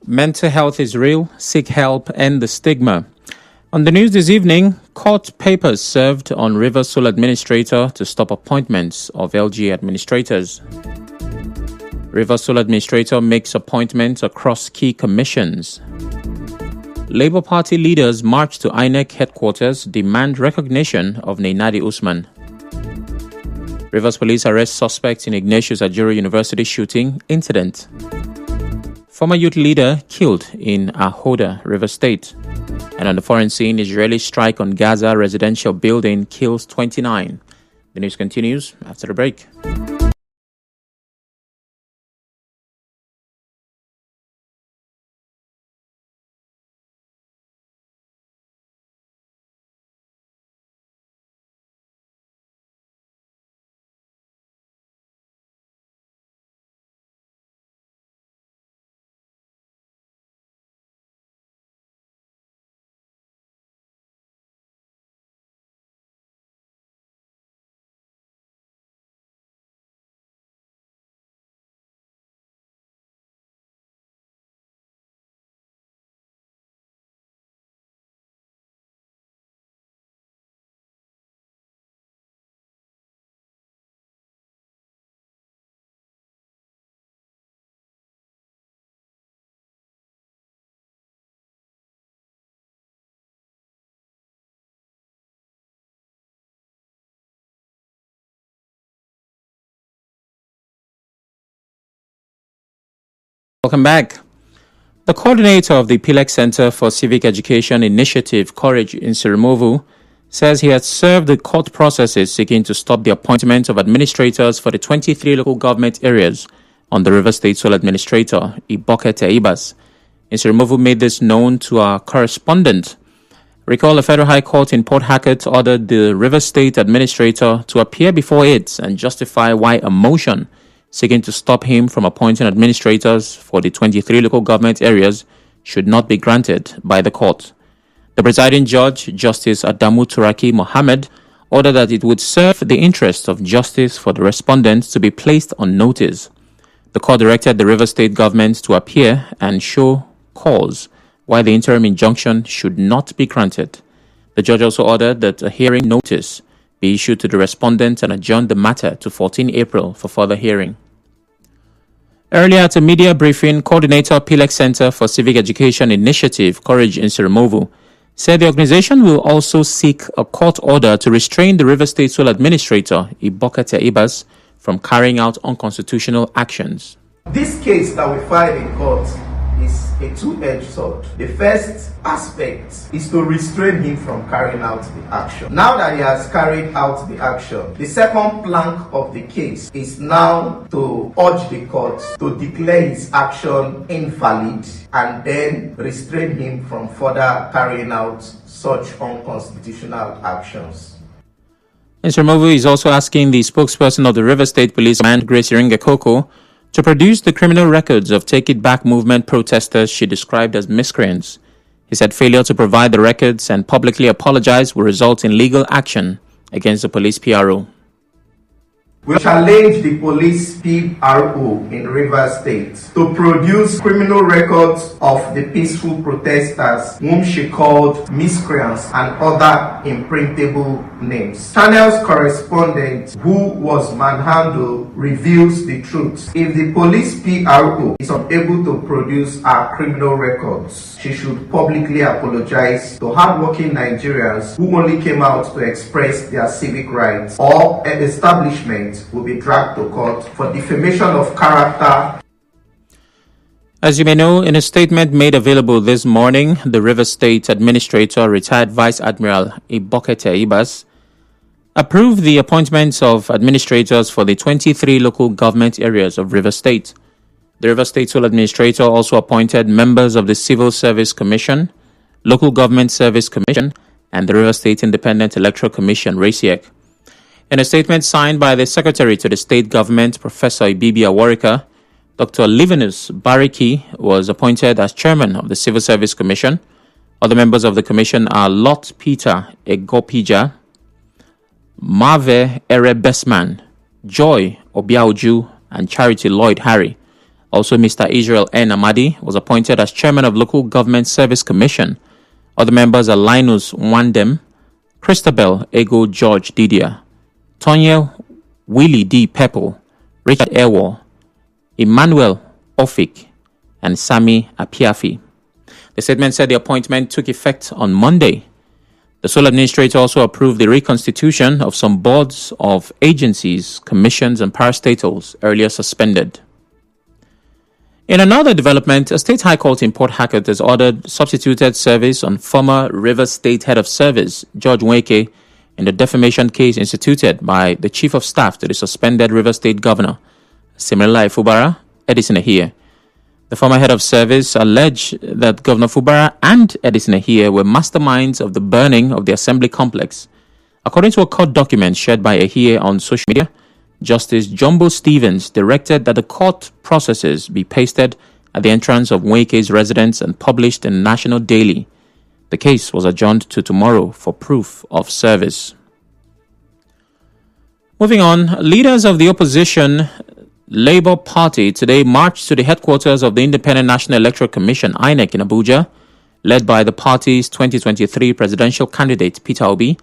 Mental health is real. Seek help. End the stigma. On the news this evening, court papers served on Rivers Sole administrator to stop appointments of LG administrators. Rivers Sole administrator makes appointments across key commissions. Labour Party leaders march to INEC headquarters, demand recognition of Neinadi Usman. Rivers police arrest suspects in Ignatius Ajuru University shooting incident. Former youth leader killed in Ahoda, Rivers State. And on the foreign scene, Israeli strike on Gaza residential building kills 29. The news continues after the break. Welcome back. The coordinator of the PILEC Center for Civic Education Initiative, Courage Insirimovwu, says he has served the court processes seeking to stop the appointment of administrators for the 23 local government areas on the Rivers State Sole Administrator, Iboke Teibas. Insirimovwu made this known to our correspondent. Recall the Federal High Court in Port Harcourt ordered the Rivers State Administrator to appear before it and justify why a motion seeking to stop him from appointing administrators for the 23 local government areas should not be granted by the court. The presiding judge, Justice Adamu Turaki Mohammed, ordered that it would serve the interest of justice for the respondents to be placed on notice. The court directed the Rivers State government to appear and show cause why the interim injunction should not be granted. The judge also ordered that a hearing notice be issued to the respondents and adjourned the matter to 14 April for further hearing. Earlier at a media briefing, Coordinator PILEC Center for Civic Education Initiative, Courage Insirimovwu, said the organization will also seek a court order to restrain the Rivers State Sole Administrator, Iboke Teibas, from carrying out unconstitutional actions. This case that we filed in court is a two-edged sword. The first aspect is to restrain him from carrying out the action. Now that he has carried out the action, the second plank of the case is now to urge the court to declare his action invalid and then restrain him from further carrying out such unconstitutional actions. Mr. Movu is also asking the spokesperson of the River State Police Command, Grace Iringekoko, to produce the criminal records of Take It Back movement protesters she described as miscreants. He said failure to provide the records and publicly apologize will result in legal action against the police PRO. We challenge the police PRO in Rivers State to produce criminal records of the peaceful protesters whom she called miscreants and other imprintable names. Channel's correspondent who was manhandled reveals the truth. If the police PRO is unable to produce our criminal records, she should publicly apologize to hardworking Nigerians who only came out to express their civic rights, or an establishment will be dragged to court for defamation of character. As you may know, in a statement made available this morning, the Rivers State Administrator, retired Vice Admiral Iboke Teibas, approved the appointments of administrators for the 23 local government areas of Rivers State. The Rivers State Sole Administrator also appointed members of the Civil Service Commission, Local Government Service Commission, and the Rivers State Independent Electoral Commission, RACIEC. In a statement signed by the Secretary to the State Government, Professor Ibibi Awarika, Dr. Livinus Bariki was appointed as Chairman of the Civil Service Commission. Other members of the Commission are Lot Peter Egopija, Marve Ere Bestman, Joy Obiauju, and Charity Lloyd Harry. Also, Mr. Israel N. Amadi was appointed as chairman of Local Government Service Commission. Other members are Linus Wandem, Christabel Ego George Didier, Tonya Willie D. Pepple, Richard Ewo, Emmanuel Ofik, and Sami Apiafi. The statement said the appointment took effect on Monday. The sole administrator also approved the reconstitution of some boards of agencies, commissions, and parastatals earlier suspended. In another development, a state high court in Port Harcourt has ordered substituted service on former Rivers State head of service, George Nweke, in the defamation case instituted by the chief of staff to the suspended Rivers State governor, Siminalayi Fubara, Edison Ehie. The former head of service alleged that Governor Fubara and Edison Ehie were masterminds of the burning of the assembly complex. According to a court document shared by Ehie on social media, Justice Jumbo Stevens directed that the court processes be pasted at the entrance of Nweke's residence and published in the National Daily. The case was adjourned to tomorrow for proof of service. Moving on, leaders of the opposition Labour Party today marched to the headquarters of the Independent National Electoral Commission, INEC, in Abuja, led by the party's 2023 presidential candidate, Peter Obi,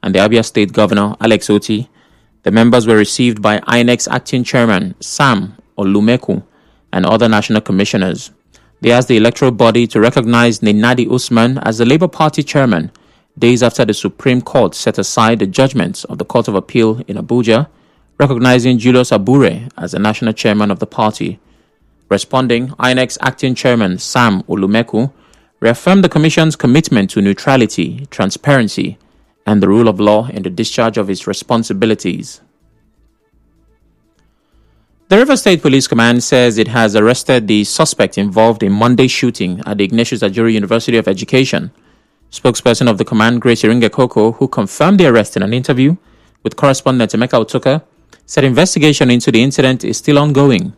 and the Abia State Governor, Alex Otti. The members were received by INEC's acting chairman, Sam Olumeku, and other national commissioners. They asked the electoral body to recognize Nenadi Usman as the Labour Party chairman, days after the Supreme Court set aside the judgments of the Court of Appeal in Abuja, recognizing Julius Abure as the national chairman of the party. Responding, INEC's acting chairman, Sam Olumeku, reaffirmed the Commission's commitment to neutrality, transparency, and the rule of law in the discharge of its responsibilities. The Rivers State Police Command says it has arrested the suspect involved in Monday's shooting at the Ignatius Ajuri University of Education. Spokesperson of the command, Grace Iringe Koko, who confirmed the arrest in an interview with correspondent Emeka Otuka, said investigation into the incident is still ongoing.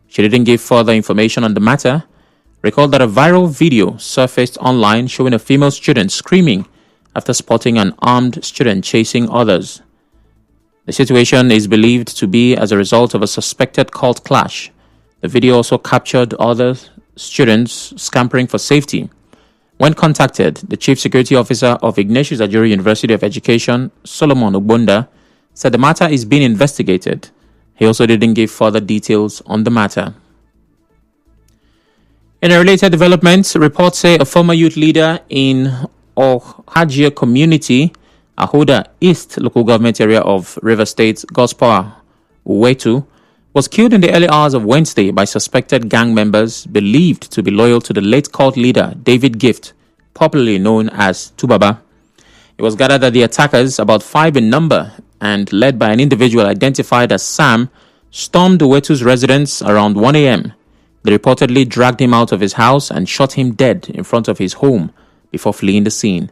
She didn't give further information on the matter. Recalled that a viral video surfaced online showing a female student screaming after spotting an armed student chasing others. The situation is believed to be as a result of a suspected cult clash. The video also captured other students scampering for safety. When contacted, the Chief Security Officer of Ignatius Ajuri University of Education, Solomon Ogbonda, said the matter is being investigated. He also didn't give further details on the matter. In a related development, reports say a former youth leader in Ohajia community, Ahoda East local government area of River State, Gospel Uwetu, was killed in the early hours of Wednesday by suspected gang members believed to be loyal to the late cult leader David Gift, popularly known as Tubaba. It was gathered that the attackers, about 5 in number and led by an individual identified as Sam, stormed Uwetu's residence around 1 a.m. They reportedly dragged him out of his house and shot him dead in front of his home before fleeing the scene.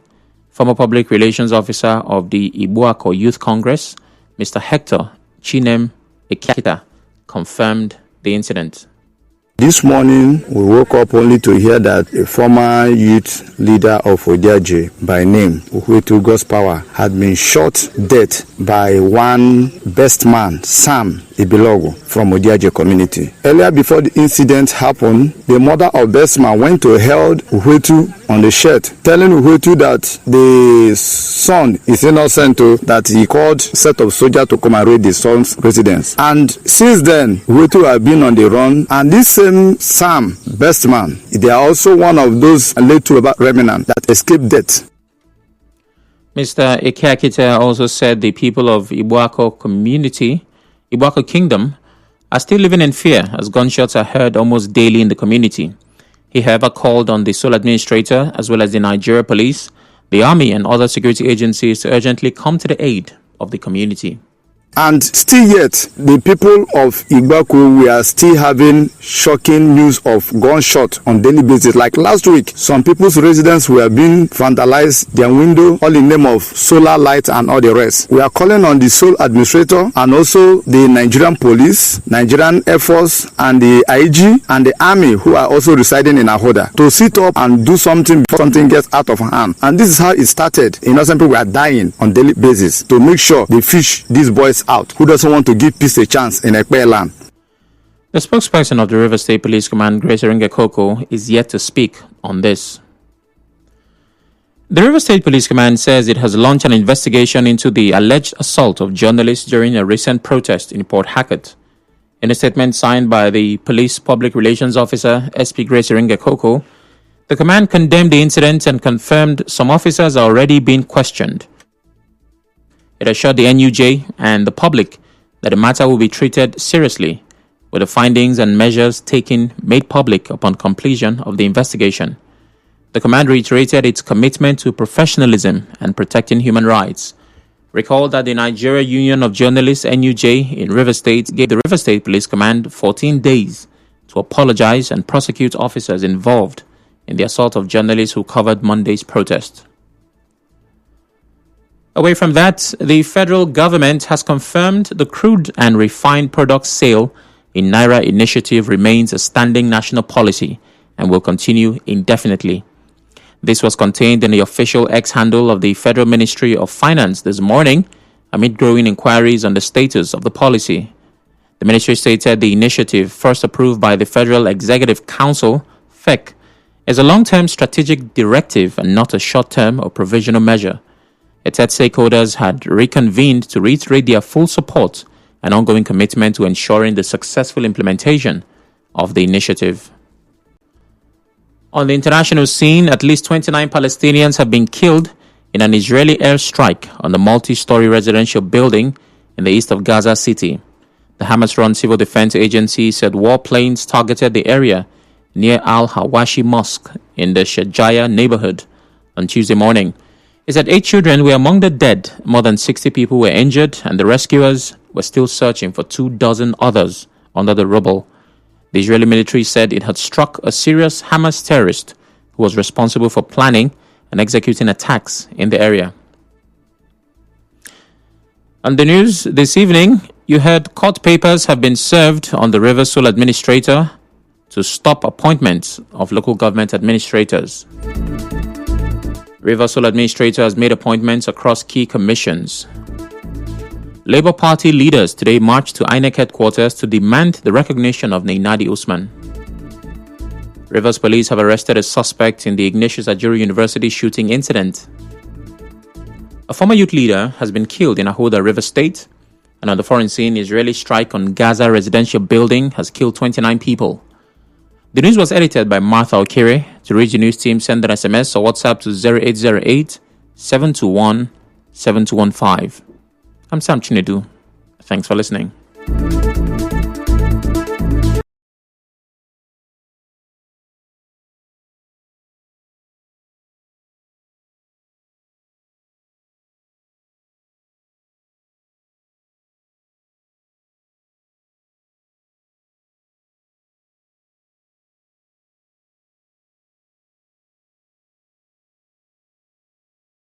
Former Public Relations Officer of the Ibuako Youth Congress, Mr. Hector Chinem Ekiakita, confirmed the incident. This morning, we woke up only to hear that a former youth leader of Odiaje by name Uwetu Gospower had been shot dead by one best man, Sam Ibilogo, from Odiaje community. Earlier, before the incident happened, the mother of best man went to held Uwetu on the shirt, telling Uwetu that the son is innocent, that he called a set of soldiers to come and raid the son's residence. And since then, Uwetu have been on the run, and this same Sam, best man, they are also one of those late remnants that escaped death. Mr. Ekiakita also said the people of Ibuako Kingdom, are still living in fear as gunshots are heard almost daily in the community. He, however, called on the sole administrator as well as the Nigeria police, the army, and other security agencies to urgently come to the aid of the community. And still yet, the people of Igbaku, we are still having shocking news of gunshot on daily basis. Like last week, some people's residents were being vandalized, their window, all in name of solar light and all the rest. We are calling on the sole administrator and also the Nigerian police, Nigerian Air Force, and the IG and the army who are also residing in Ahoda to sit up and do something before something gets out of hand. And this is how it started. Innocent people were dying on daily basis to make sure they fish these boys out. Who doesn't want to give peace a chance in Ekpe land? The spokesperson of the Rivers State Police Command, Grace Iringekoko, is yet to speak on this. The Rivers State Police Command says it has launched an investigation into the alleged assault of journalists during a recent protest in Port Harcourt. In a statement signed by the Police Public Relations Officer, SP Grace Iringekoko, the command condemned the incident and confirmed some officers are already being questioned. It assured the NUJ and the public that the matter will be treated seriously, with the findings and measures taken made public upon completion of the investigation. The command reiterated its commitment to professionalism and protecting human rights. Recall that the Nigeria Union of Journalists (NUJ) in Rivers State gave the Rivers State Police Command 14 days to apologize and prosecute officers involved in the assault of journalists who covered Monday's protest. Away from that, the federal government has confirmed the crude and refined products sale in Naira initiative remains a standing national policy and will continue indefinitely. This was contained in the official X handle of the Federal Ministry of Finance this morning amid growing inquiries on the status of the policy. The ministry stated the initiative, first approved by the Federal Executive Council, FEC, is a long-term strategic directive and not a short-term or provisional measure. It said stakeholders had reconvened to reiterate their full support and ongoing commitment to ensuring the successful implementation of the initiative. On the international scene, at least 29 Palestinians have been killed in an Israeli airstrike on the multi-story residential building in the east of Gaza City. The Hamas-run Civil Defense Agency said warplanes targeted the area near Al-Hawashi Mosque in the Shajaya neighborhood on Tuesday morning. It said 8 children were among the dead, more than 60 people were injured, and the rescuers were still searching for 24 others under the rubble. The Israeli military said it had struck a serious Hamas terrorist who was responsible for planning and executing attacks in the area. On the news this evening, you heard court papers have been served on the Rivers Sole administrator to stop appointments of local government administrators. Rivers Sole administrator has made appointments across key commissions. Labour Party leaders today marched to INEC headquarters to demand the recognition of Neinadi Usman. Rivers police have arrested a suspect in the Ignatius Ajuru University shooting incident. A former youth leader has been killed in Ahoda, Rivers State, and on the foreign scene, Israeli strike on Gaza residential building has killed 29 people. The news was edited by Martha Okere. To reach the news team, send an SMS or WhatsApp to 0808 721 7215. I'm Sam Chinedu. Thanks for listening.